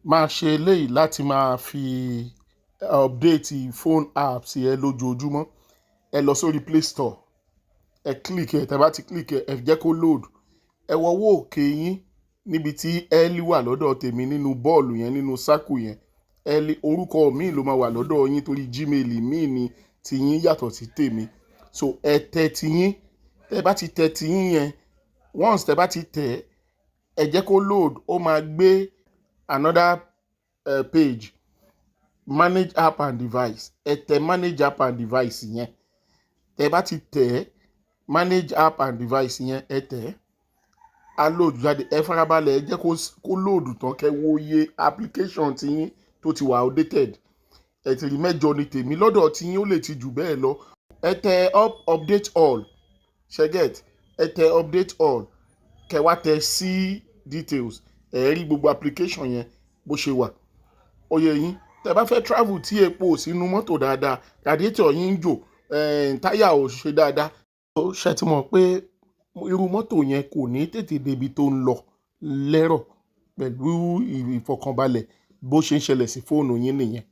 máa ṣe eléyìí láti máa fi update phone apps ẹ lójoojúmọ́. Ẹ lọ sórí Play Store, ẹ click ẹ, tẹ́ bá ti click ẹ jẹ́ kó load. Ẹ wọ ọwọ́ òkè yín níbi tí ẹ́ẹ́lì wà lọ́dọ̀ tèmi nínú bọ́ọ̀lù yẹn, nínú circle yẹn. Ẹ́ẹ́lì orúkọ mi ló máa wà lọ́dọ̀ yín torí Gmail mi ni ti yín yàtọ̀ sí tèmi. So ẹ tẹ ti yín, tẹ́ bá ti tẹ ti yín yẹn, once tẹ́ bá ti tẹ ẹ jẹ́ kó load, ó máa gbé another page, manage app and device. Ẹ tẹ manage app and device yẹn. Tẹ́ bá ti tẹ manage app and device yẹn, ẹ tẹ á load jáde. Ẹ farabalẹ̀, ẹ jẹ́ kó load tán kẹ́ wo iye application ti yín tó ti wà outdated. Ẹ ti rí mẹ́jọ ní tèmi, lọ́dọ̀ tí yín ó lè ti jù bẹ́ẹ̀ lọ. Ẹ tẹ update all, ṣẹ́gẹ̀t. Ẹ tẹ update all, kẹ́ wá tẹ sí details. Ẹ rí gbogbo application yẹn bó ṣe wà. Ó yé yín. Tẹ́ bá fẹ́ travel tí epo ò sínú mọ́tò dáadáa, radiator yín ń jò, táyà ò ṣe dáadáa, ó ṣe ti mọ̀ pé irú mọ́tò yẹn kò ní tètè débi tó ń lọ lẹ́rọ̀ pẹ̀lú ìfọ̀kànbalẹ̀ bó ṣe ń ṣẹlẹ̀ sí fóònù yín nìyẹn.